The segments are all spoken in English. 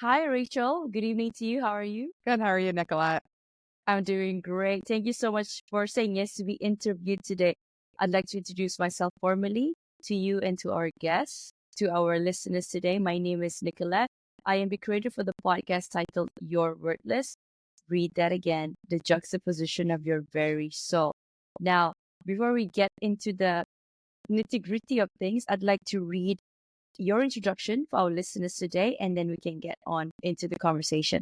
Hi, Rachel. Good evening to you. How are you? Good. How are you, Nicolette? I'm doing great. Thank you so much for saying yes to be interviewed today. I'd like to introduce myself formally to you and to our guests, to our listeners today. My name is Nicolette. I am the creator for the podcast titled You're Worthless. Read that again, the juxtaposition of your very soul. Now, before we get into the nitty gritty of things, I'd like to read your introduction for our listeners today, and then we can get on into the conversation.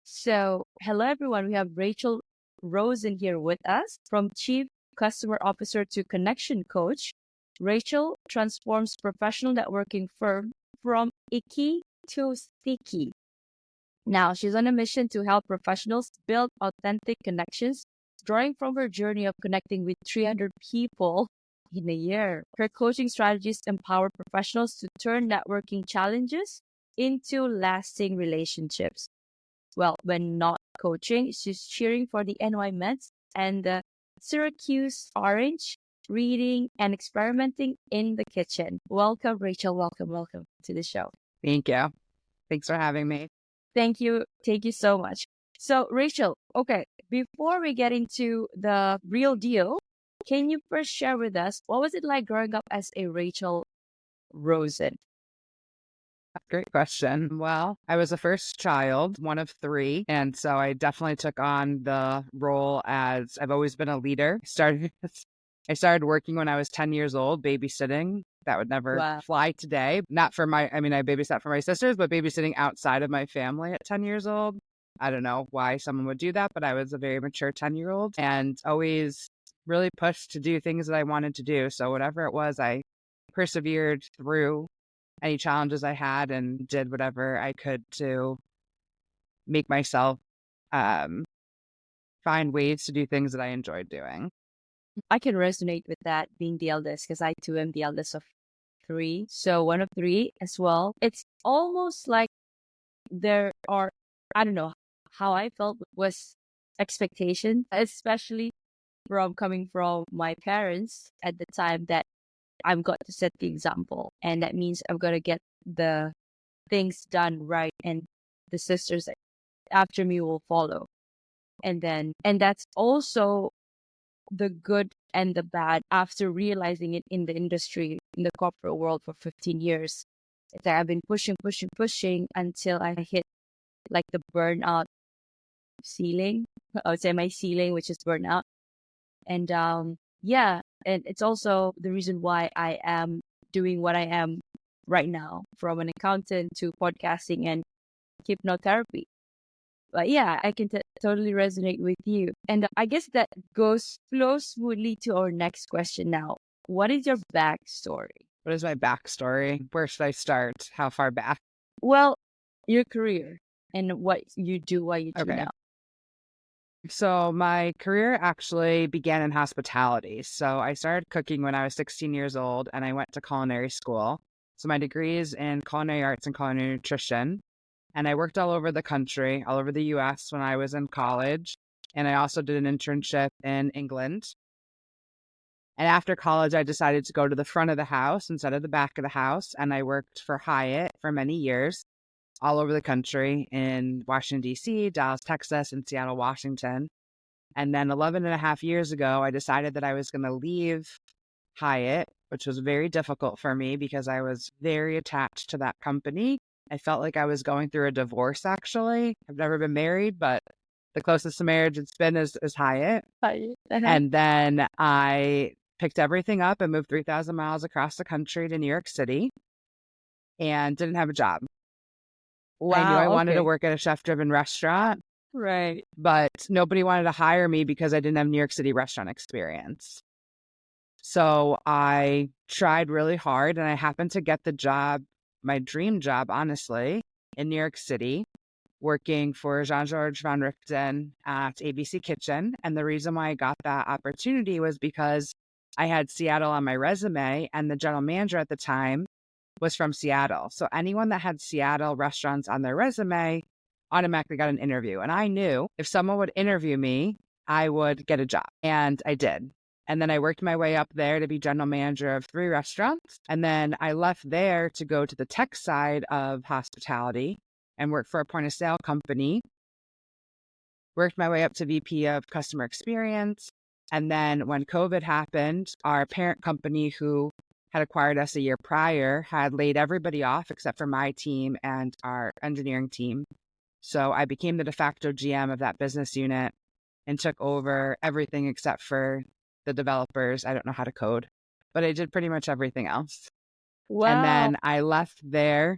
So, hello everyone. We have Rachel Rozen here with us. From Chief Customer Officer to Connection Coach, Rachel transforms professional networking firm from icky to sticky. Now, she's on a mission to help professionals build authentic connections, drawing from her journey of connecting with 300 people in a year. Her coaching strategies empower professionals to turn networking challenges into lasting relationships. Well, when not coaching, she's cheering for the NY Mets and the Syracuse Orange, reading and experimenting in the kitchen. Welcome, Rachel. Welcome to the show. Thank you. Thanks for having me. Thank you. Thank you so much. So, Rachel, okay, before we get into the real deal, can you first share with us what was it like growing up as a Rachel Rozen? Great question. Well, I was a first child, one of three. And so I definitely took on the role as I've always been a leader. I started working when I was 10 years old, babysitting. That would never Wow. fly today. Not for I babysat for my sisters, but babysitting outside of my family at 10 years old. I don't know why someone would do that, but I was a very mature 10-year-old and always really pushed to do things that I wanted to do. So whatever it was, I persevered through any challenges I had and did whatever I could to make myself find ways to do things that I enjoyed doing. I can resonate with that being the eldest because I too am the eldest of three. So one of three as well. It's almost like there are, I don't know how I felt was expectation, especially from coming from my parents at the time that I've got to set the example. And that means I've got to get the things done right. And the sisters after me will follow. And that's also the good and the bad after realizing it in the industry, in the corporate world for 15 years. It's like I've been pushing until I hit like the burnout ceiling. I would say my ceiling, which is burnout. And yeah, and it's also the reason why I am doing what I am right now, from an accountant to podcasting and hypnotherapy. But yeah, I can totally resonate with you. And I guess that flows smoothly to our next question now. What is your backstory? What is my backstory? Where should I start? How far back? Well, your career and what you do Okay. now. So my career actually began in hospitality. So I started cooking when I was 16 years old and I went to culinary school. So my degree is in culinary arts and culinary nutrition. And I worked all over the country, all over the US when I was in college. And I also did an internship in England. And after college, I decided to go to the front of the house instead of the back of the house. And I worked for Hyatt for many years, all over the country in Washington, D.C., Dallas, Texas, and Seattle, Washington. And then 11 and a half years ago, I decided that I was going to leave Hyatt, which was very difficult for me because I was very attached to that company. I felt like I was going through a divorce, actually. I've never been married, but the closest to marriage it's been is Hyatt. And then I picked everything up and moved 3,000 miles across the country to New York City and didn't have a job. Wow, I knew I wanted okay. to work at a chef-driven restaurant, Right. but nobody wanted to hire me because I didn't have New York City restaurant experience. So I tried really hard and I happened to get the job, my dream job, honestly, in New York City, working for Jean-Georges Van Richten at ABC Kitchen. And the reason why I got that opportunity was because I had Seattle on my resume and the general manager at the time was from Seattle. So anyone that had Seattle restaurants on their resume automatically got an interview. And I knew if someone would interview me, I would get a job. And I did. And then I worked my way up there to be general manager of 3 restaurants. And then I left there to go to the tech side of hospitality. and worked for a point of sale company. Worked my way up to VP of customer experience. And then when COVID happened, our parent company, who had acquired us a year prior, had laid everybody off except for my team and our engineering team. So I became the de facto GM of that business unit and took over everything except for the developers. I don't know how to code, but I did pretty much everything else. And Wow. then I left there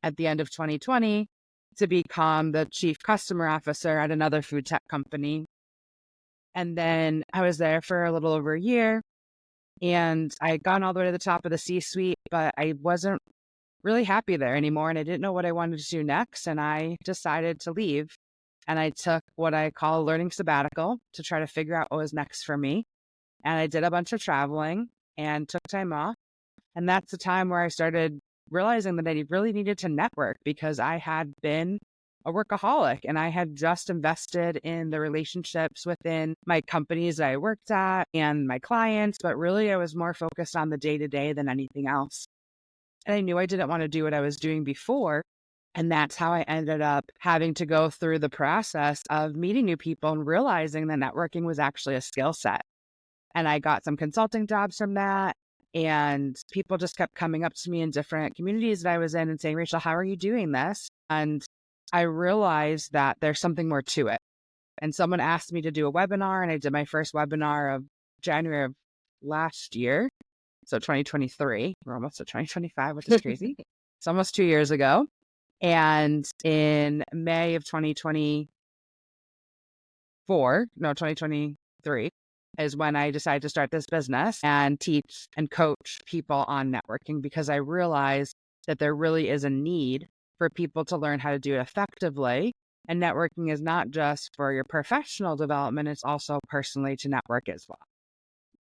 at the end of 2020 to become the chief customer officer at another food tech company. And then I was there for a little over a year, and I had gone all the way to the top of the C-suite, but I wasn't really happy there anymore. And I didn't know what I wanted to do next. And I decided to leave. And I took what I call a learning sabbatical to try to figure out what was next for me. And I did a bunch of traveling and took time off. And that's the time where I started realizing that I really needed to network, because I had been a workaholic and I had just invested in the relationships within my companies that I worked at and my clients. But really, I was more focused on the day-to-day than anything else. And I knew I didn't want to do what I was doing before. And that's how I ended up having to go through the process of meeting new people and realizing that networking was actually a skill set. And I got some consulting jobs from that. And people just kept coming up to me in different communities that I was in and saying, Rachel, how are you doing this? And I realized that there's something more to it. And someone asked me to do a webinar, and I did my first webinar of January of last year. So 2023, we're almost at 2025, which is crazy. It's almost 2 years ago. And in May of 2023 is when I decided to start this business and teach and coach people on networking, because I realized that there really is a need for people to learn how to do it effectively. And networking is not just for your professional development, it's also personally to network as well.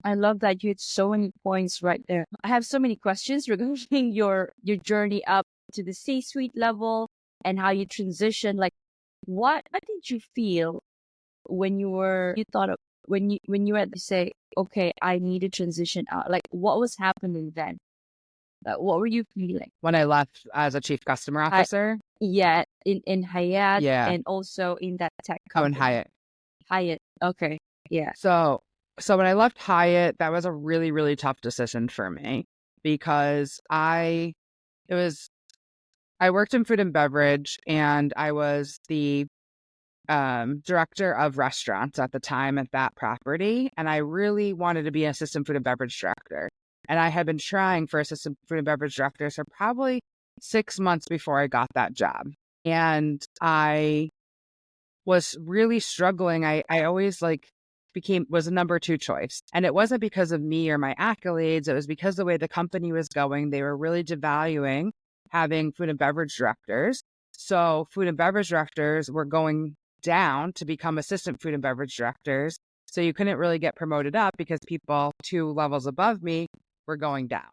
I love that you had so many points right there. I have so many questions regarding your journey up to the C-suite level and how you transition. Like, what did you feel when you thought of when you had to say, okay, I need to transition out? Like, what was happening then? What were you feeling? When I left as a chief customer officer? Yeah, in Hyatt, Yeah. and also in that tech Oh, in company. Hyatt. Hyatt. Okay. Yeah. So when I left Hyatt, that was a really, really tough decision for me, because I worked in food and beverage, and I was the director of restaurants at the time at that property. And I really wanted to be an assistant food and beverage director. And I had been trying for assistant food and beverage director for probably 6 months before I got that job. And I was really struggling. I always was a number 2 choice. And it wasn't because of me or my accolades. It was because the way the company was going, they were really devaluing having food and beverage directors. So food and beverage directors were going down to become assistant food and beverage directors. So you couldn't really get promoted up because people 2 levels above me were going down.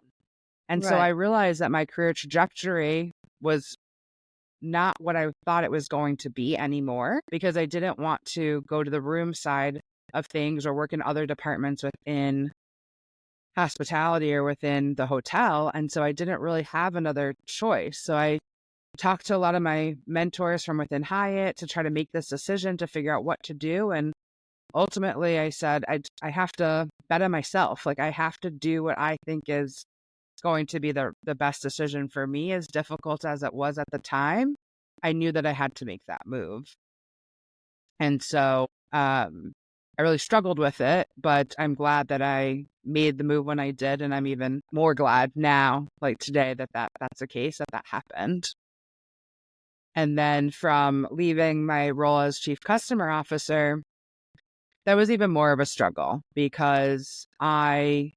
And so Right. I realized that my career trajectory was not what I thought it was going to be anymore, because I didn't want to go to the room side of things or work in other departments within hospitality or within the hotel. And so I didn't really have another choice. So I talked to a lot of my mentors from within Hyatt to try to make this decision to figure out what to do. And ultimately I said, I have to bet on myself. Like, I have to do what I think is going to be the best decision for me. As difficult as it was at the time, I knew that I had to make that move. And so I really struggled with it, but I'm glad that I made the move when I did. And I'm even more glad now, like today, that's the case, that happened. And then from leaving my role as chief customer officer, that was even more of a struggle, because when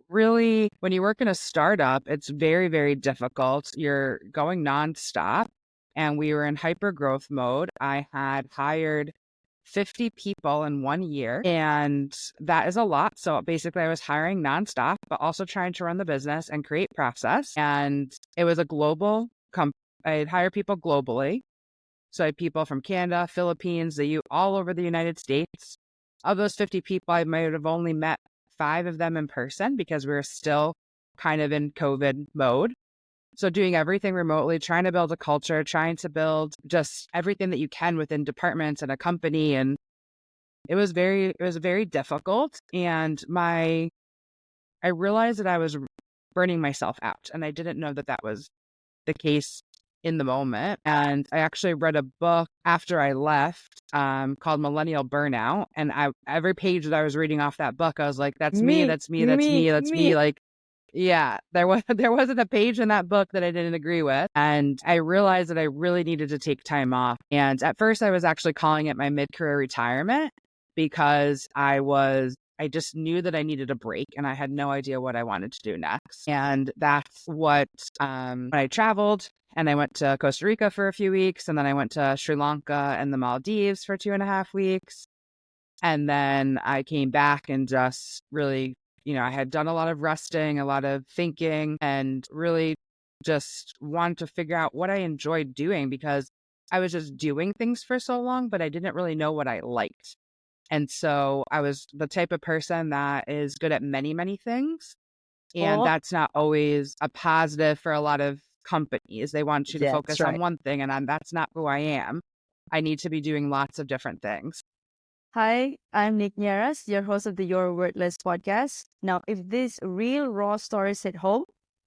you work in a startup, it's very, very difficult. You're going nonstop, and we were in hyper growth mode. I had hired 50 people in 1 year, and that is a lot. So basically I was hiring nonstop, but also trying to run the business and create process. And it was a global company. I'd hire people globally. So I had people from Canada, Philippines, all over the United States. Of those 50 people, I might have only met 5 of them in person, because we were still kind of in COVID mode. So doing everything remotely, trying to build a culture, trying to build just everything that you can within departments and a company. And it was very difficult. And I realized that I was burning myself out, and I didn't know that that was the case in the moment. And I actually read a book after I left, called Millennial Burnout. And every page that I was reading off that book, I was like, that's me, Me, that's me, that's me, me, that's me. me. Like, yeah, there wasn't a page in that book that I didn't agree with. And I realized that I really needed to take time off. And at first I was actually calling it my mid-career retirement, because I just knew that I needed a break and I had no idea what I wanted to do next. And that's what, when I traveled, and I went to Costa Rica for a few weeks, and then I went to Sri Lanka and the Maldives for 2.5 weeks. And then I came back and just really, I had done a lot of resting, a lot of thinking, and really just wanted to figure out what I enjoyed doing, because I was just doing things for so long, but I didn't really know what I liked. And so I was the type of person that is good at many, many things. And Oh, that's not always a positive for a lot of companies. They want you to yeah, that's focus on right. one thing, and that's not who I am. I need to be doing lots of different things. Hi, I'm Nick Nieras, your host of the Your Wordless podcast. Now, if these real raw stories hit home,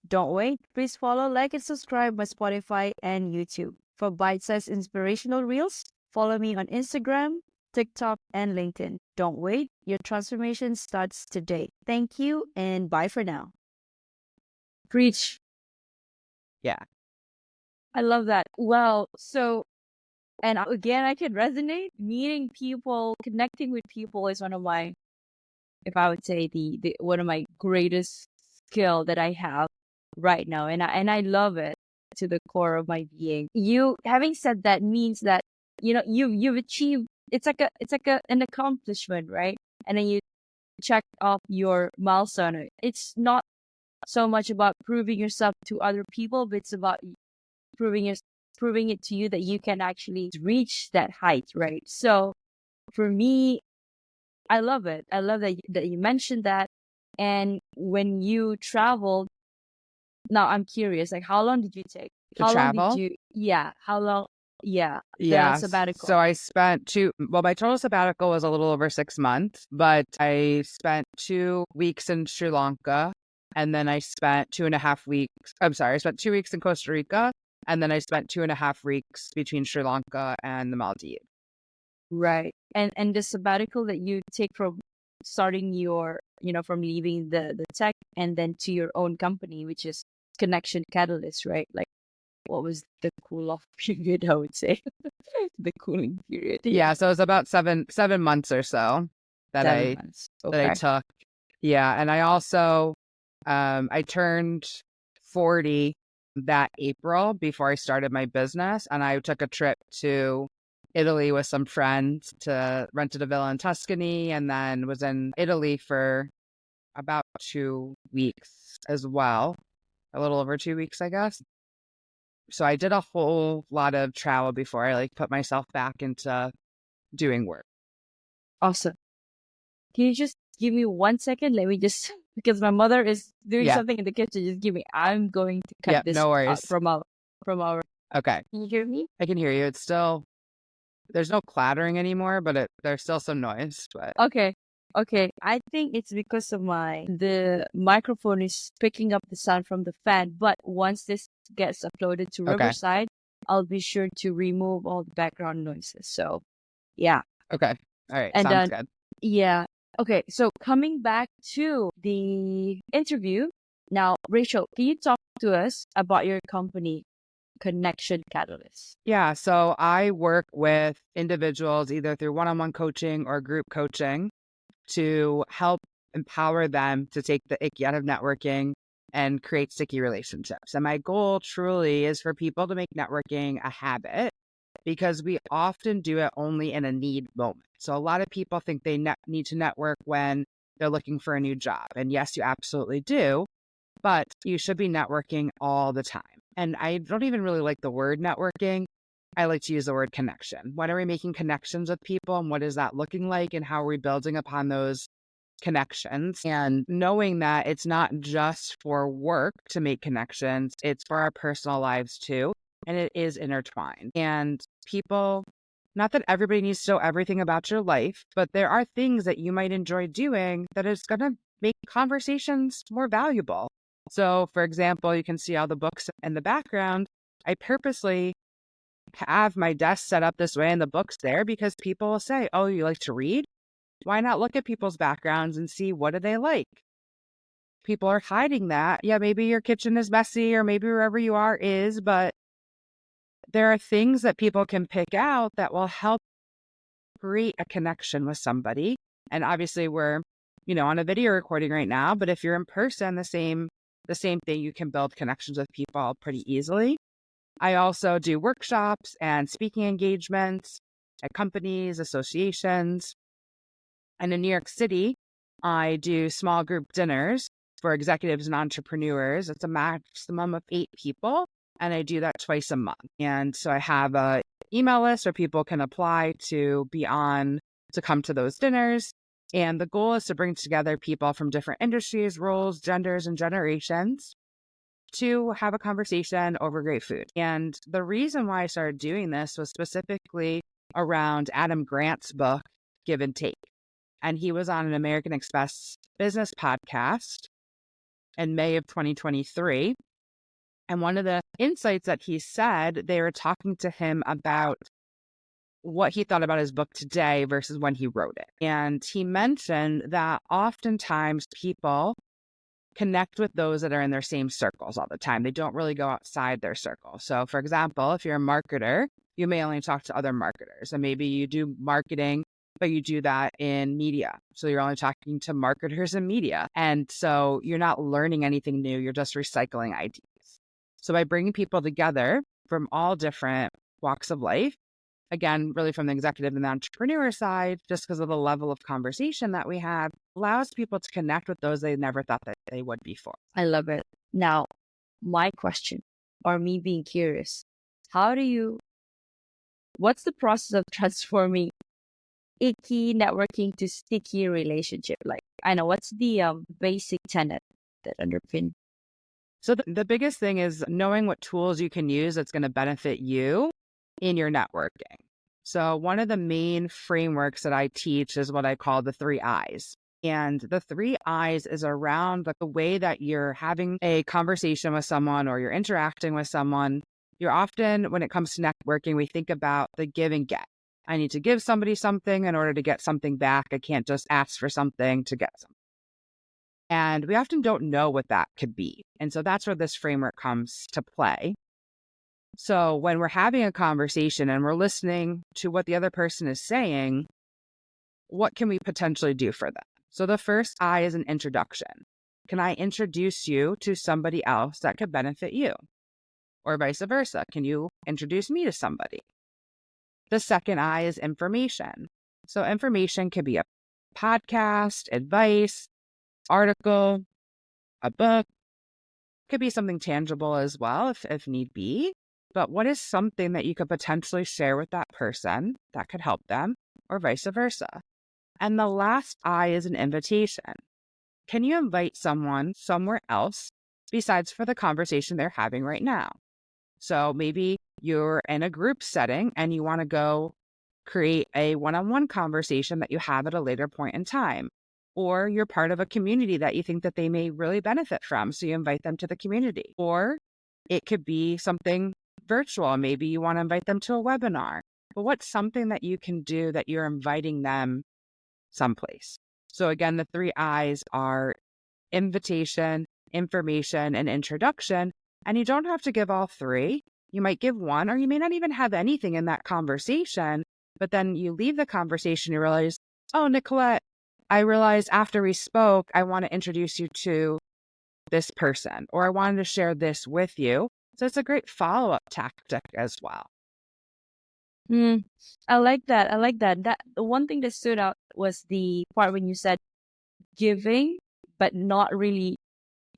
don't wait. Please follow, like, and subscribe my Spotify and YouTube. For bite-sized inspirational reels, follow me on Instagram, TikTok, and LinkedIn. Don't wait. Your transformation starts today. Thank you, and bye for now. Preach. Yeah. I love that. Well, so, and again, I can resonate. Meeting people, connecting with people is one of my, if I would say, the one of my greatest skill that I have right now, and I love it to the core of my being. You having said that means that you've achieved. It's like an accomplishment, right? And then you check off your milestone. It's not so much about proving yourself to other people, but it's about proving your proving it to you that you can actually reach that height, right? So for me, I love it. I love that you mentioned that. And when you traveled, now I'm curious, like how long did you take? To How long did travel. you, yeah, how long, yeah, the Yeah. sabbatical. So I spent my total sabbatical was a little over 6 months, but I spent 2 weeks in Sri Lanka, and then I spent 2.5 weeks. I'm sorry, I spent 2 weeks in Costa Rica, and then I spent 2.5 weeks between Sri Lanka and the Maldives. Right. And the sabbatical that you take from starting your, from leaving the tech and then to your own company, which is Connection Catalyst, right? Like what was the cool off period, I would say. The cooling period. Yeah. Yeah, so it was about 7 months or so that Seven I months. that I Okay. took. Yeah, and I also I turned 40 that April before I started my business, and I took a trip to Italy with some friends to rented a villa in Tuscany, and then was in Italy for about 2 weeks as well, a little over 2 weeks, I guess. So I did a whole lot of travel before I put myself back into doing work. Awesome. Can you just give me 1 second? Let me just, because my mother is doing Yeah. something in the kitchen. Just give me, I'm going to cut Yeah, this no worries. from our, Okay. can you hear me? I can hear you. It's still, there's no clattering anymore, but there's still some noise. But Okay. Okay. I think it's because of the microphone is picking up the sound from the fan. But once this gets uploaded to okay. Riverside, I'll be sure to remove all the background noises. So, yeah. Okay. All right. And Sounds then, good. yeah. Okay. So, coming back to the interview, now, Rachel, can you talk to us about your company, Connection Catalyst? Yeah. So I work with individuals either through one-on-one coaching or group coaching to help empower them to take the icky out of networking and create sticky relationships. And my goal truly is for people to make networking a habit, because we often do it only in a need moment. So a lot of people think they need to network when they're looking for a new job. And yes, you absolutely do, but you should be networking all the time. And I don't even really like the word networking. I like to use the word connection. When are we making connections with people, and what is that looking like, and how are we building upon those connections, and knowing that it's not just for work to make connections, it's for our personal lives too. And it is intertwined. And people, not that everybody needs to know everything about your life, but there are things that you might enjoy doing that is going to make conversations more valuable. So, for example, you can see all the books in the background. I purposely have my desk set up this way and the books there because people will say, "Oh, you like to read? Why not look at people's backgrounds and see what do they like?" People are hiding that. Yeah, maybe your kitchen is messy or maybe wherever you are is, but there are things that people can pick out that will help create a connection with somebody. And obviously we're, on a video recording right now, but if you're in person, the same thing, you can build connections with people pretty easily. I also do workshops and speaking engagements at companies, associations. And in New York City, I do small group dinners for executives and entrepreneurs. It's a maximum of 8 people. And I do that twice a month. And so I have a email list where people can apply to come to those dinners. And the goal is to bring together people from different industries, roles, genders, and generations to have a conversation over great food. And the reason why I started doing this was specifically around Adam Grant's book, Give and Take. And he was on an American Express business podcast in May of 2023. And one of the insights that he said, they were talking to him about what he thought about his book today versus when he wrote it. And he mentioned that oftentimes people connect with those that are in their same circles all the time. They don't really go outside their circle. So for example, if you're a marketer, you may only talk to other marketers, and maybe you do marketing, but you do that in media. So you're only talking to marketers in media. And so you're not learning anything new. You're just recycling ideas. So by bringing people together from all different walks of life, again, really from the executive and the entrepreneur side, just because of the level of conversation that we have, allows people to connect with those they never thought that they would before. I love it. Now, my question, or me being curious, what's the process of transforming icky networking to sticky relationship? Like, I know, what's the basic tenet that underpin? So the biggest thing is knowing what tools you can use that's going to benefit you in your networking. So one of the main frameworks that I teach is what I call the 3 I's. And the 3 I's is around the way that you're having a conversation with someone or you're interacting with someone. You're often, when it comes to networking, we think about the give and get. I need to give somebody something in order to get something back. I can't just ask for something to get something. And we often don't know what that could be. And so that's where this framework comes to play. So when we're having a conversation and we're listening to what the other person is saying, what can we potentially do for them? So the first I is an introduction. Can I introduce you to somebody else that could benefit you? Or vice versa. Can you introduce me to somebody? The second I is information. So information could be a podcast, advice, article, a book. Could be something tangible as well if need be. But what is something that you could potentially share with that person that could help them, or vice versa? And the last I is an invitation. Can you invite someone somewhere else besides for the conversation they're having right now? So maybe you're in a group setting and you want to go create a one-on-one conversation that you have at a later point in time. Or you're part of a community that you think that they may really benefit from, so you invite them to the community. Or it could be something virtual. Maybe you want to invite them to a webinar. But what's something that you can do that you're inviting them someplace? So again, the 3 I's are invitation, information, and introduction. And you don't have to give all 3. You might give one, or you may not even have anything in that conversation. But then you leave the conversation, you realize, oh, Nicolette, I realized after we spoke, I want to introduce you to this person, or I wanted to share this with you. So it's a great follow-up tactic as well. I like that. I like that. The one thing that stood out was the part when you said giving, but not really,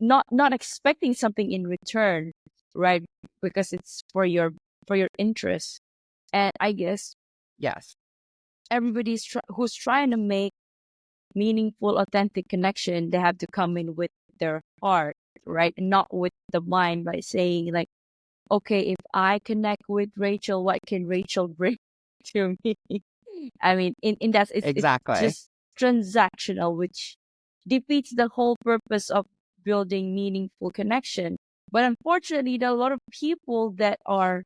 not expecting something in return, right? Because it's for your interest. And I guess Yes. everybody's who's trying to make meaningful, authentic connection, they have to come in with their heart, right? And not with the mind by saying like, okay, if I connect with Rachel, what can Rachel bring to me? I mean, in that it's Exactly. just transactional, which defeats the whole purpose of building meaningful connection. But unfortunately, there are a lot of people that are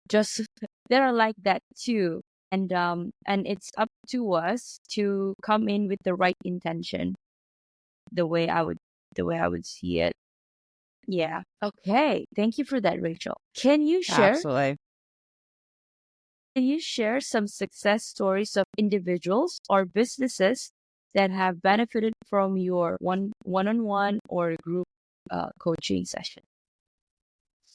just that are like that too. And it's up to us to come in with the right intention, the way I would the way I would see it. Yeah. Okay. Thank you for that, Rachel. Absolutely. Can you share some success stories of individuals or businesses that have benefited from your one-on-one or group coaching session?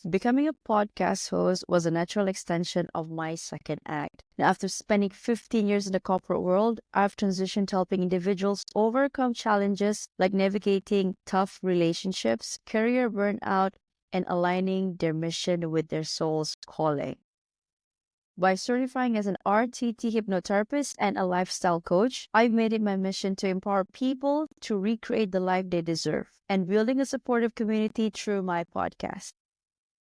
Becoming a podcast host was a natural extension of my second act. And after spending 15 years in the corporate world, I've transitioned to helping individuals overcome challenges like navigating tough relationships, career burnout, and aligning their mission with their soul's calling. By certifying as an RTT hypnotherapist and a lifestyle coach, I've made it my mission to empower people to recreate the life they deserve and building a supportive community through my podcast.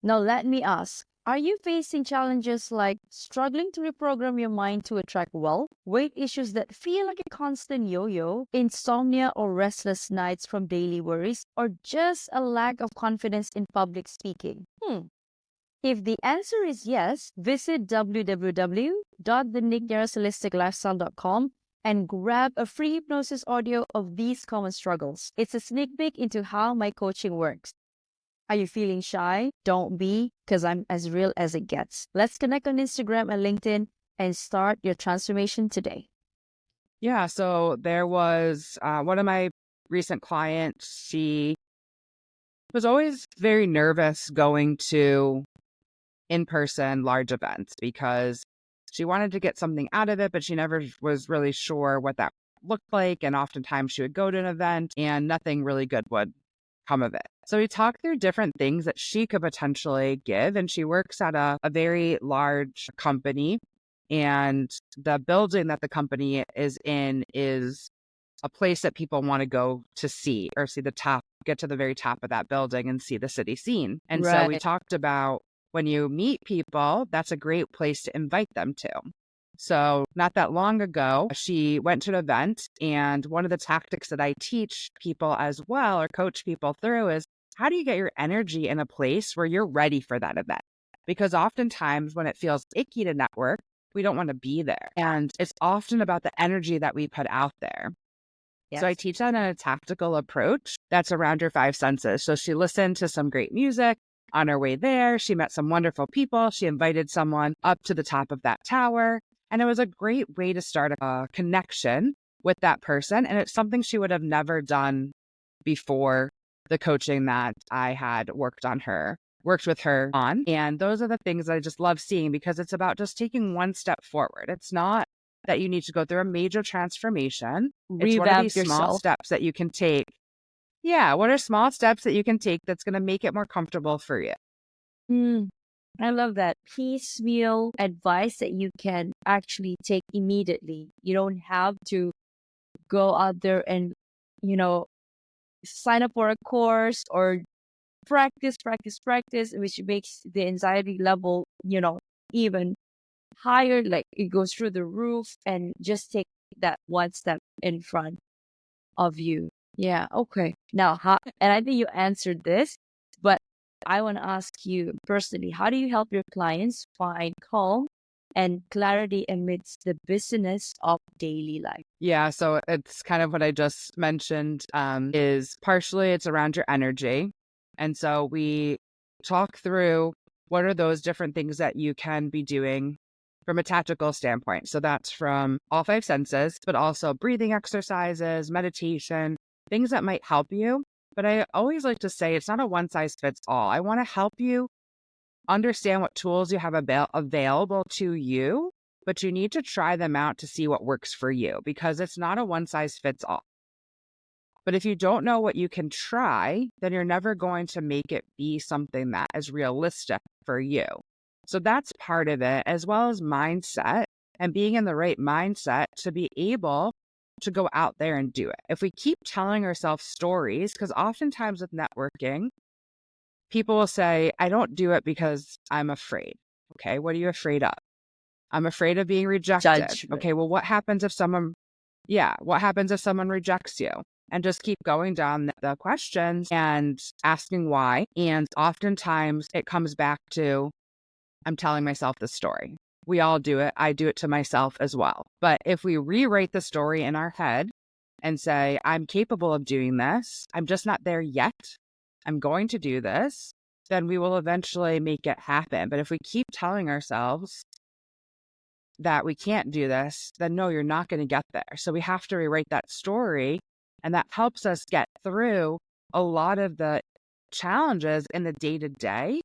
Now, let me ask, are you facing challenges like struggling to reprogram your mind to attract wealth, weight issues that feel like a constant yo yo, insomnia or restless nights from daily worries, or just a lack of confidence in public speaking? If the answer is yes, visit www.thenicknearholisticlifestyle.com and grab a free hypnosis audio of these common struggles. It's a sneak peek into how my coaching works. Are you feeling shy? Don't be, because I'm as real as it gets. Let's connect on Instagram and LinkedIn and start your transformation today. Yeah. So there was one of my recent clients. She was always very nervous going to in-person large events because she wanted to get something out of it, but she never was really sure what that looked like. And oftentimes she would go to an event and nothing really good would come of it. So we talked through different things that she could potentially give. And she works at a very large company. And the building that the company is in is a place that people want to go to see or see the top, get to the very top of that building and see the city scene. And so we Right. talked about when you meet people, that's a great place to invite them to. So not that long ago, she went to an event, and one of the tactics that I teach people as well or coach people through is how do you get your energy in a place where you're ready for that event? Because oftentimes when it feels icky to network, we don't want to be there. And it's often about the energy that we put out there. So I Yes. teach that in a tactical approach that's around your five senses. So she listened to some great music. On her way there, she met some wonderful people. She invited someone up to the top of that tower. And it was a great way to start a connection with that person. And it's something she would have never done before the coaching that I had worked with her on. And those are the things that I just love seeing because it's about just taking one step forward. It's not that you need to go through a major transformation. It's what are Revamp these small yourself. steps that you can take? Yeah, what are small steps that you can take that's going to make it more comfortable for you? Mm, I love that. Piecemeal advice that you can actually take immediately. You don't have to go out there and, you know, sign up for a course or practice, which makes the anxiety level, even higher. Like it goes through the roof, and just take that one step in front of you. Yeah. Okay. Now, and I think you answered this, but I want to ask you personally, how do you help your clients find calm and clarity amidst the busyness of daily life? Yeah, so it's kind of what I just mentioned is partially it's around your energy. And so we talk through what are those different things that you can be doing from a tactical standpoint. So that's from all five senses, but also breathing exercises, meditation, things that might help you. But I always like to say it's not a one size fits all. I want to help you understand what tools you have available to you, but you need to try them out to see what works for you because it's not a one size fits all. But if you don't know what you can try, then you're never going to make it be something that is realistic for you. So that's part of it, as well as mindset and being in the right mindset to be able to go out there and do it. If we keep telling ourselves stories, because oftentimes with networking, people will say, I don't do it because I'm afraid. Okay, what are you afraid of? I'm afraid of being rejected. Judgment. Okay, well, what happens if what happens if someone rejects you? And just keep going down the questions and asking why. And oftentimes it comes back to, I'm telling myself the story. We all do it. I do it to myself as well. But if we rewrite the story in our head and say, I'm capable of doing this, I'm just not there yet, I'm going to do this, then we will eventually make it happen. But if we keep telling ourselves that we can't do this, then no, you're not going to get there. So we have to rewrite that story. And that helps us get through a lot of the challenges in the day to day.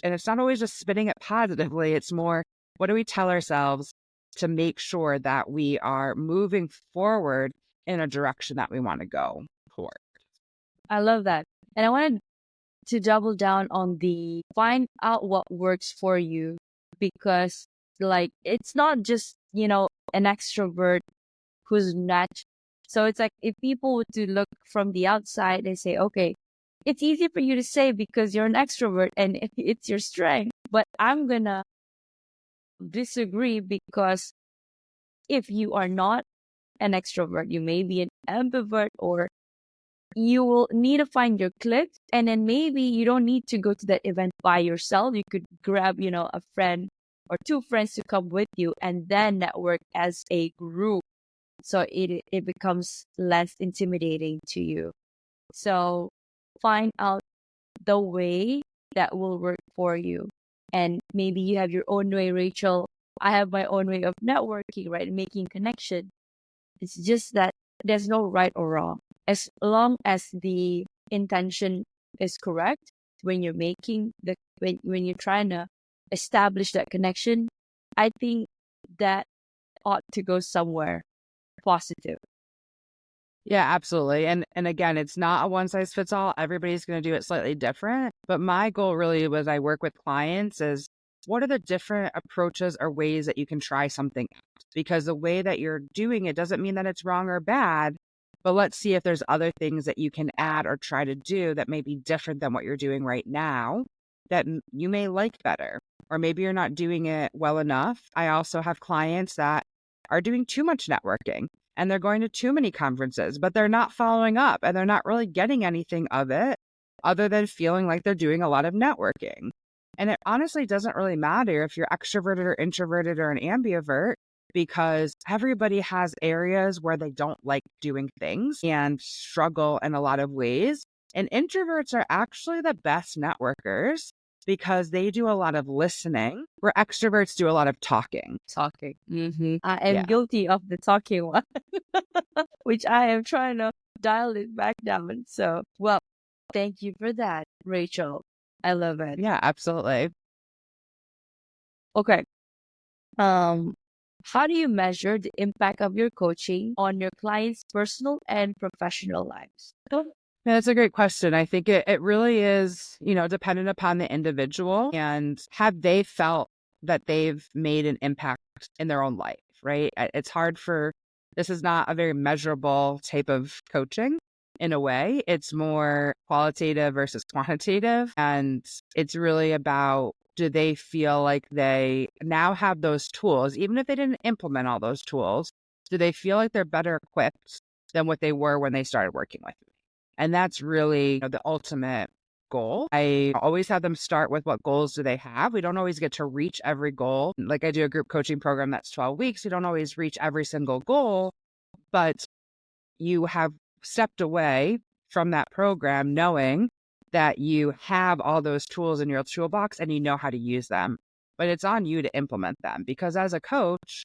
And it's not always just spinning it positively. It's more, what do we tell ourselves to make sure that we are moving forward in a direction that we want to go toward? I love that. And I wanted to double down on the find out what works for you, because like it's not just, an extrovert who's not. So it's like if people were to look from the outside and say, okay, it's easy for you to say because you're an extrovert and it's your strength. But I'm gonna disagree, because if you are not an extrovert, you may be an ambivert, or you will need to find your clique. And then maybe you don't need to go to that event by yourself. You could grab, a friend or two friends to come with you and then network as a group. So it becomes less intimidating to you. So find out the way that will work for you. And maybe you have your own way, Rachel. I have my own way of networking, right? Making connection. It's just that there's no right or wrong. As long as the intention is correct, when you're making when you're trying to establish that connection, I think that ought to go somewhere positive. Yeah, absolutely. And again, it's not a one size fits all. Everybody's going to do it slightly different. But my goal really was, I work with clients, is what are the different approaches or ways that you can try something out? Because the way that you're doing it doesn't mean that it's wrong or bad. But let's see if there's other things that you can add or try to do that may be different than what you're doing right now that you may like better. Or maybe you're not doing it well enough. I also have clients that are doing too much networking and they're going to too many conferences, but they're not following up and they're not really getting anything of it other than feeling like they're doing a lot of networking. And it honestly doesn't really matter if you're extroverted or introverted or an ambivert, because everybody has areas where they don't like doing things and struggle in a lot of ways. And introverts are actually the best networkers because they do a lot of listening, where extroverts do a lot of talking. Talking. I am Yeah. guilty of the talking one, which I am trying to dial it back down. So, well, thank you for that, Rachel. I love it. Yeah, absolutely. Okay. How do you measure the impact of your coaching on your clients' personal and professional lives? Yeah, that's a great question. I think it really is, dependent upon the individual and have they felt that they've made an impact in their own life, right? It's hard this is not a very measurable type of coaching in a way. It's more qualitative versus quantitative. And it's really about, do they feel like they now have those tools, even if they didn't implement all those tools, do they feel like they're better equipped than what they were when they started working with me? And that's really the ultimate goal. I always have them start with, what goals do they have? We don't always get to reach every goal. Like, I do a group coaching program that's 12 weeks. We don't always reach every single goal, but you have stepped away from that program knowing that you have all those tools in your toolbox and you know how to use them. But it's on you to implement them, because as a coach,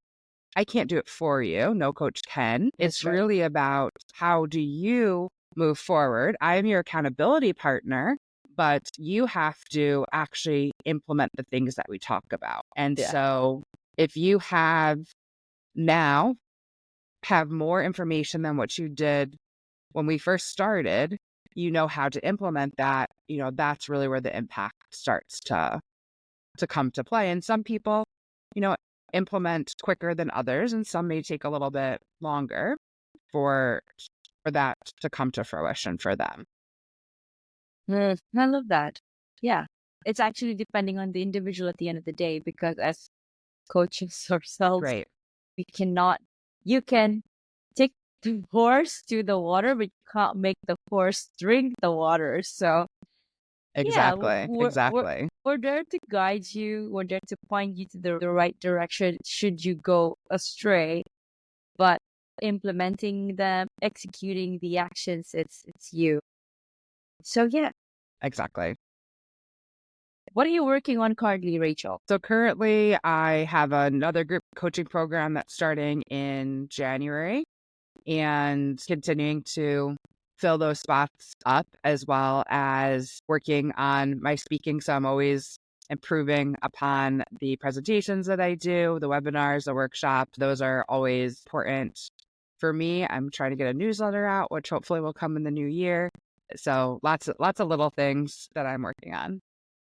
I can't do it for you. No coach can. It's right. really about, how do you move forward? I am your accountability partner, but you have to actually implement the things that we talk about. And Yeah. so if you now have more information than what you did when we first started, you know how to implement that, that's really where the impact starts to come to play. And some people, implement quicker than others, and some may take a little bit longer. for that to come to fruition for them. I love that. Yeah. It's actually depending on the individual at the end of the day, because as coaches ourselves, Right. we cannot, you can take the horse to the water, but you can't make the horse drink the water. So yeah, Exactly. Exactly. we're there to guide you. We're there to point you to the right direction should you go astray. But implementing them, executing the actions, it's you. So yeah, Exactly. what are you working on currently, Rachel? So currently, I have another group coaching program that's starting in January and continuing to fill those spots up, as well as working on my speaking. So I'm always improving upon the presentations that I do, the webinars, the workshops. Those are always important for me. I'm trying to get a newsletter out, which hopefully will come in the new year. So lots of little things that I'm working on.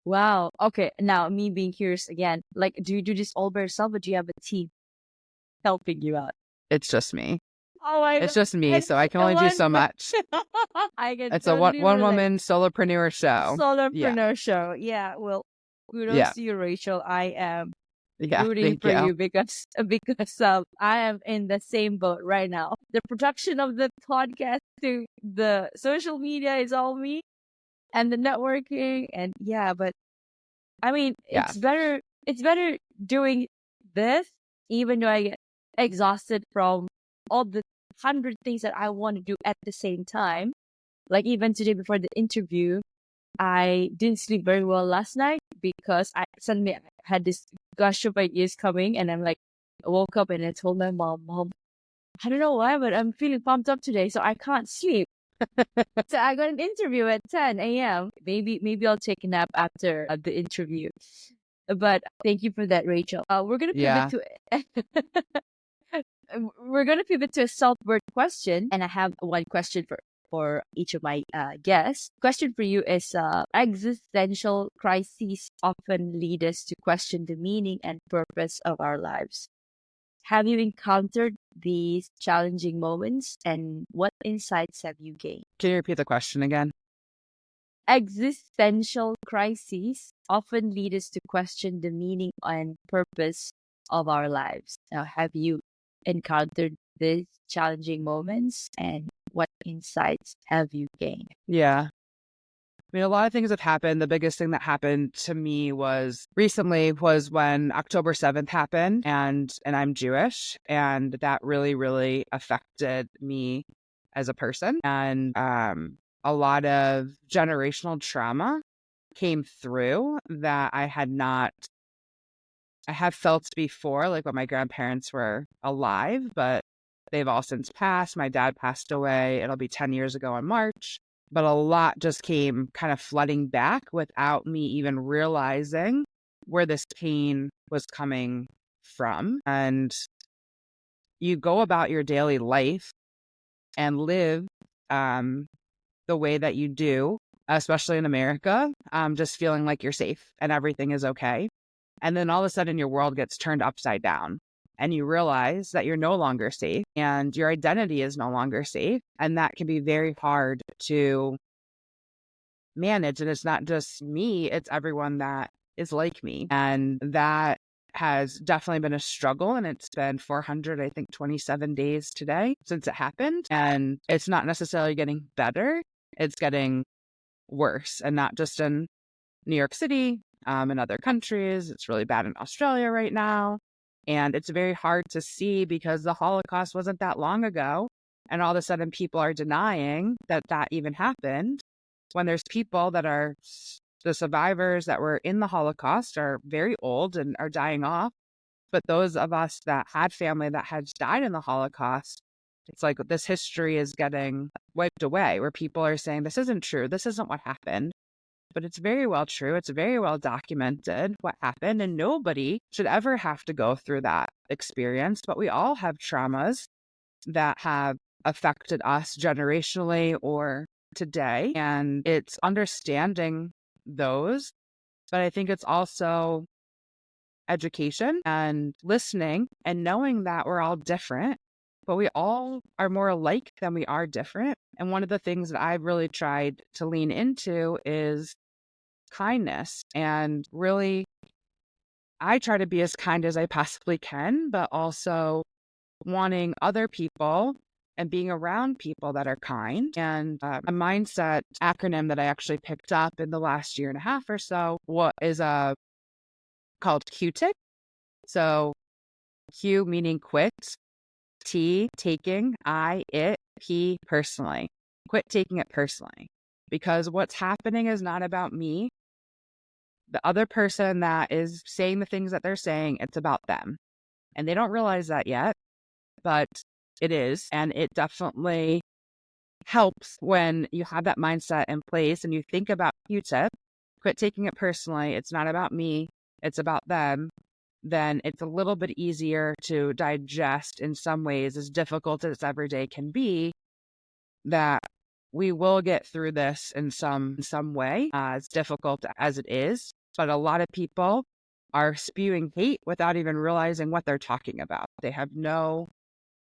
Wow. Okay. Now, me being curious again, like, do you do this all by yourself, or do you have a team helping you out? It's just me. Oh my It's God. just me, so I can I only do want so much. I can It's a totally one relate. woman solopreneur show. Yeah. Solopreneur show. Yeah. Well, kudos Yeah. to you, Rachel. I am Yeah. rooting Thank for you. you because I am in the same boat right now. The production of the podcast to the social media is all me, and the networking, and yeah, but I mean, Yeah. it's better doing this, even though I get exhausted from all the 100 things that I want to do at the same time. Like even today before the interview, I didn't sleep very well last night because I suddenly had this gush of ideas coming, and I'm like, I woke up and I told my mom, I don't know why, but I'm feeling pumped up today, so I can't sleep. So I got an interview at 10 a.m. Maybe I'll take a nap after the interview. But thank you for that, Rachel. We're gonna pivot Yeah. to we're gonna pivot to a self-worth question, and I have one question for each of my guests. Question for you is: existential crises often lead us to question the meaning and purpose of our lives. Have you encountered these challenging moments, and what insights have you gained? Can you repeat the question again? Existential crises often lead us to question the meaning and purpose of our lives. Now, have you encountered these challenging moments, and what insights have you gained? Yeah. I mean, a lot of things have happened. The biggest thing that happened to me recently was when October 7th happened, and I'm Jewish, and that really, really affected me as a person. And a lot of generational trauma came through that I have felt before, like when my grandparents were alive, but they've all since passed. My dad passed away. It'll be 10 years ago in March. But a lot just came kind of flooding back without me even realizing where this pain was coming from. And you go about your daily life and live the way that you do, especially in America, just feeling like you're safe and everything is okay. And then all of a sudden your world gets turned upside down and you realize that you're no longer safe and your identity is no longer safe. And that can be very hard to manage. And it's not just me, it's everyone that is like me. And that has definitely been a struggle. And it's been 27 days today since it happened. And it's not necessarily getting better, it's getting worse. And not just in New York City, in other countries. It's really bad in Australia right now. And it's very hard to see because the Holocaust wasn't that long ago. And all of a sudden people are denying that that even happened, when there's people that are the survivors that were in the Holocaust are very old and are dying off. But those of us that had family that had died in the Holocaust, it's like this history is getting wiped away, where people are saying, this isn't true. This isn't what happened. But it's very well true. It's very well documented what happened. And nobody should ever have to go through that experience. But we all have traumas that have affected us generationally or today. And it's understanding those. But I think it's also education and listening and knowing that we're all different but we all are more alike than we are different. And one of the things that I've really tried to lean into is kindness. And really, I try to be as kind as I possibly can, but also wanting other people and being around people that are kind. And a mindset acronym that I actually picked up in the last year and a half or so what is called QTIC. So Q meaning quit, T taking, I it, P personally. Quit taking it personally. Because what's happening is not about me. The other person that is saying the things that they're saying, it's about them. And they don't realize that yet, but it is. And it definitely helps when you have that mindset in place and you think about Q-tip, quit taking it personally. It's not about me. It's about them. Then it's a little bit easier to digest in some ways, as difficult as every day can be, that we will get through this in some way, as difficult as it is. But a lot of people are spewing hate without even realizing what they're talking about. They have no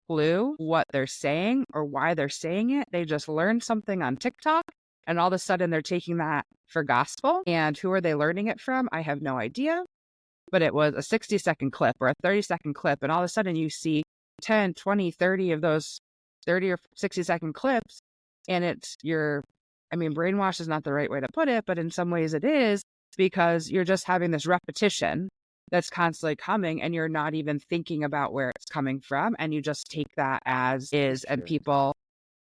clue what they're saying or why they're saying it. They just learned something on TikTok and all of a sudden they're taking that for gospel. And who are they learning it from? I have no idea. But it was a 60-second clip or a 30-second clip. And all of a sudden you see 10, 20, 30 of those 30 or 60-second clips. And brainwash is not the right way to put it, but in some ways it is, because you're just having this repetition that's constantly coming and you're not even thinking about where it's coming from. And you just take that as is. And people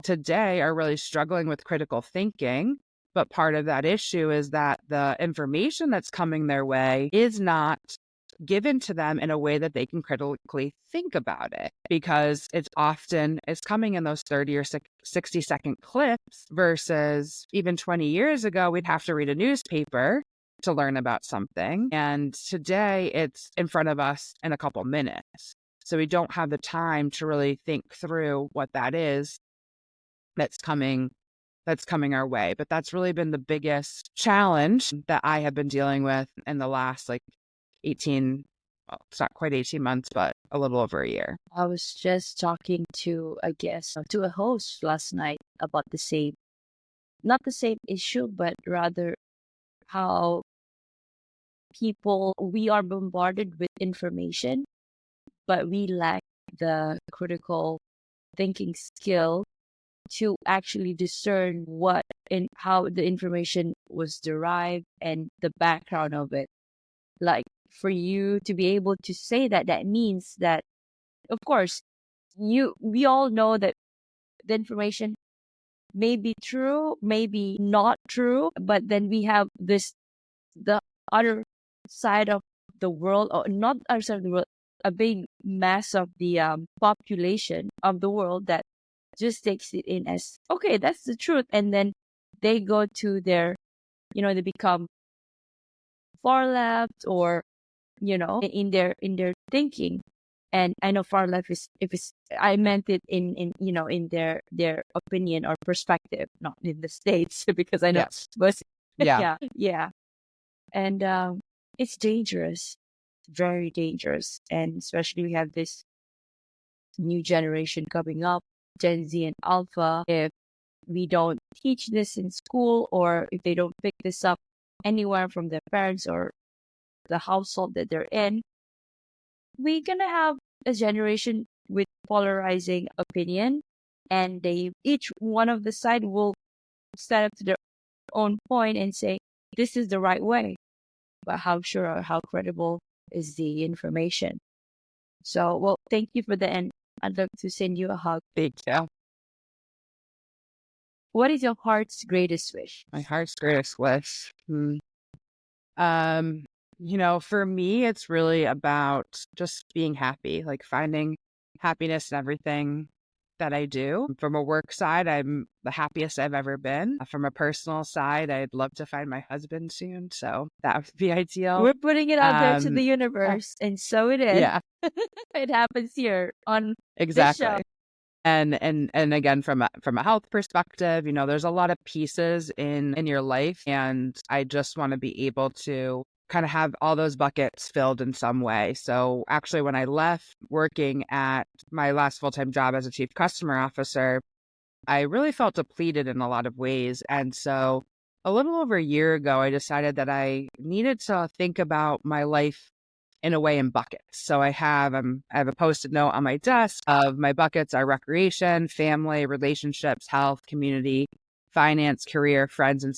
today are really struggling with critical thinking. But part of that issue is that the information that's coming their way is not given to them in a way that they can critically think about it, because it's coming in those 30 or 60-second clips versus even 20 years ago, we'd have to read a newspaper to learn about something. And today it's in front of us in a couple minutes. So we don't have the time to really think through what that is that's coming our way. But that's really been the biggest challenge that I have been dealing with in the last 18, well, it's not quite 18 months, but a little over a year. I was just talking to a guest, to a host last night about not the same issue, but rather how we are bombarded with information, but we lack the critical thinking skill to actually discern what and how the information was derived and the background of it. Like, for you to be able to say that, that means that, of course, we all know that the information may be true, maybe not true, but then we have the other side of the world, or not other side of the world, a big mass of the population of the world that just takes it in as, okay, that's the truth. And then they go to they become far left, or, in their thinking. And I know far left is, I meant it in their opinion or perspective, not in the States, because I know, Yes. but Yeah. yeah. And it's dangerous, very dangerous. And especially we have this new generation coming up, Gen Z and Alpha. If we don't teach this in school, or if they don't pick this up anywhere from their parents or the household that they're in, we're gonna have a generation with polarizing opinion, and each one of the side will stand up to their own point and say this is the right way. But how sure or how credible is the information? So, well, thank you for the end. I'd love to send you a hug. Thank you. What is your heart's greatest wish? My heart's greatest wish. For me, it's really about just being happy, like finding happiness in everything that I do. From a work side, I'm the happiest I've ever been. From a personal side, I'd love to find my husband soon. So that would be ideal. We're putting it out there to the universe, and so it is. Yeah. It happens here on Exactly. this show. And again, from a health perspective, there's a lot of pieces in your life, and I just want to be able to kind of have all those buckets filled in some way. So actually, when I left working at my last full-time job as a chief customer officer, I really felt depleted in a lot of ways. And so a little over a year ago, I decided that I needed to think about my life in a way in buckets. So I have a post-it note on my desk of my buckets are recreation, family, relationships, health, community, finance, career, friends, and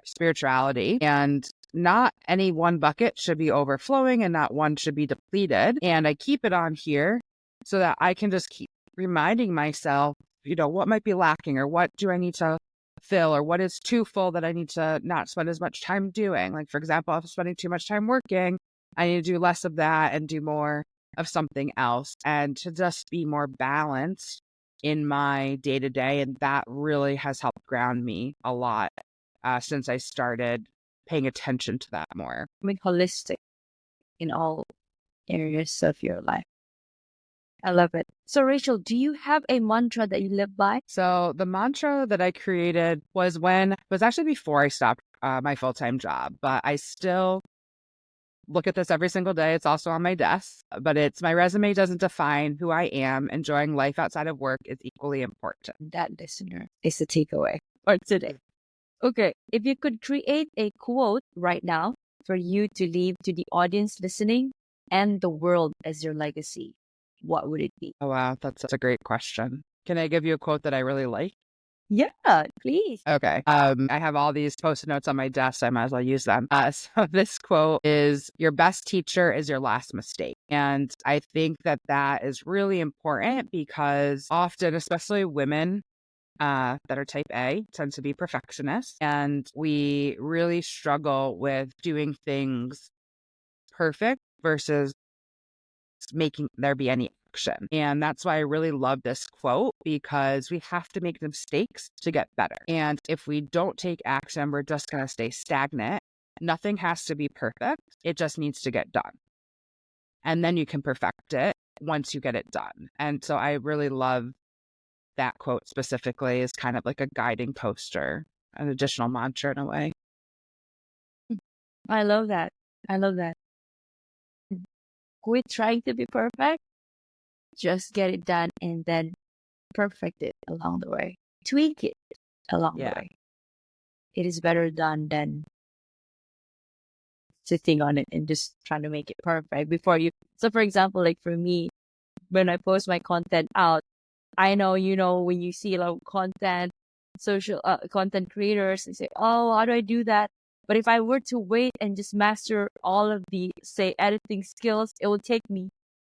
spirituality. And not any one bucket should be overflowing and not one should be depleted. And I keep it on here so that I can just keep reminding myself, what might be lacking or what do I need to fill or what is too full that I need to not spend as much time doing. Like, for example, if I'm spending too much time working, I need to do less of that and do more of something else and to just be more balanced in my day to day. And that really has helped ground me a lot since I started paying attention to that more. I mean, holistic in all areas of your life. I love it. So, Rachel, do you have a mantra that you live by? So the mantra that I created was actually before I stopped my full-time job, but I still look at this every single day. It's also on my desk, but it's my resume doesn't define who I am. Enjoying life outside of work is equally important. That, listener, is the takeaway for today. Okay, if you could create a quote right now for you to leave to the audience listening and the world as your legacy, what would it be? Oh, wow. That's a great question. Can I give you a quote that I really like? Yeah, please. Okay. I have all these post-it notes on my desk, so I might as well use them. So this quote is, your best teacher is your last mistake. And I think that is really important because often, especially women that are type A, tend to be perfectionists. And we really struggle with doing things perfect versus making there be any action. And that's why I really love this quote, because we have to make mistakes to get better. And if we don't take action, we're just going to stay stagnant. Nothing has to be perfect. It just needs to get done. And then you can perfect it once you get it done. And so I really love that quote specifically as kind of like a guiding poster, an additional mantra in a way. I love that. I love that. Quit trying to be perfect. Just get it done and then perfect it along the way. Tweak it along the way. It is better done than sitting on it and just trying to make it perfect before you. So, for example, like for me, when I post my content out, I know, when you see a lot of content, social content creators, they say, oh, how do I do that? But if I were to wait and just master all of the, say, editing skills, it will take me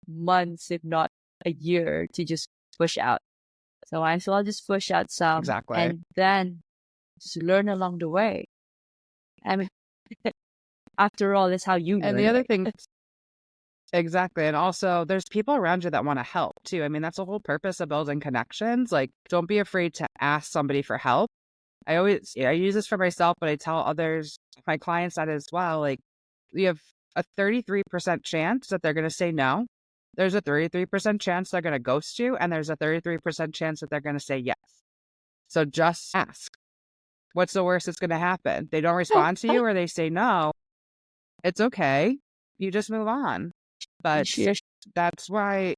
months, if not a year, to just push out. So I will just push out some. Exactly. And then just learn along the way. I mean, after all, that's how you learn. And the other thing, exactly. And also, there's people around you that want to help too. I mean, that's the whole purpose of building connections. Like, don't be afraid to ask somebody for help. I use this for myself, but I tell others, my clients, that as well. Like, you have a 33% chance that they're going to say no. There's a 33% chance they're going to ghost you. And there's a 33% chance that they're going to say yes. So just ask. What's the worst that's going to happen? They don't respond to you or they say no. It's okay. You just move on. But that's why,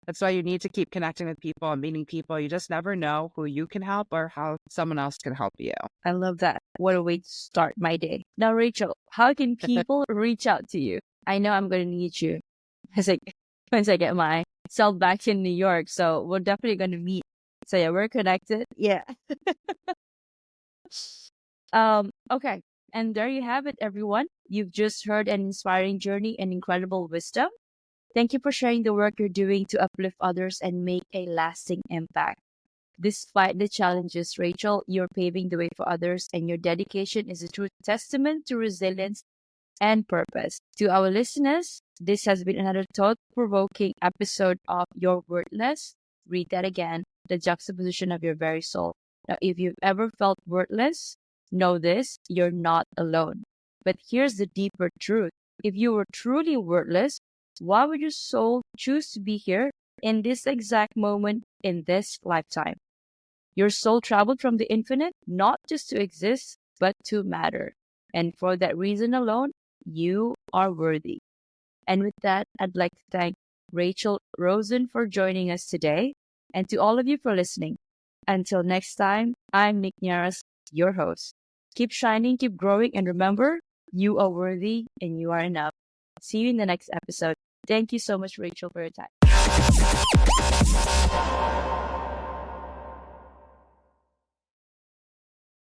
that's why you need to keep connecting with people and meeting people. You just never know who you can help or how someone else can help you. I love that. What a way to start my day. Now, Rachel, how can people reach out to you? I know I'm going to need you once I get myself back in New York. So we're definitely going to meet. So yeah, we're connected. Yeah. Okay. And there you have it, everyone. You've just heard an inspiring journey and incredible wisdom. Thank you for sharing the work you're doing to uplift others and make a lasting impact. Despite the challenges, Rachel, you're paving the way for others, and your dedication is a true testament to resilience and purpose. To our listeners, this has been another thought-provoking episode of Your Worthless. Read that again, the juxtaposition of your very soul. Now, if you've ever felt worthless, know this, you're not alone. But here's the deeper truth. If you were truly worthless, why would your soul choose to be here in this exact moment in this lifetime? Your soul traveled from the infinite, not just to exist, but to matter. And for that reason alone, you are worthy. And with that, I'd like to thank Rachel Rozen for joining us today, and to all of you for listening. Until next time, I'm Nick Nyaras, your host. Keep shining, keep growing, and remember, you are worthy and you are enough. See you in the next episode. Thank you so much, Rachel, for your time.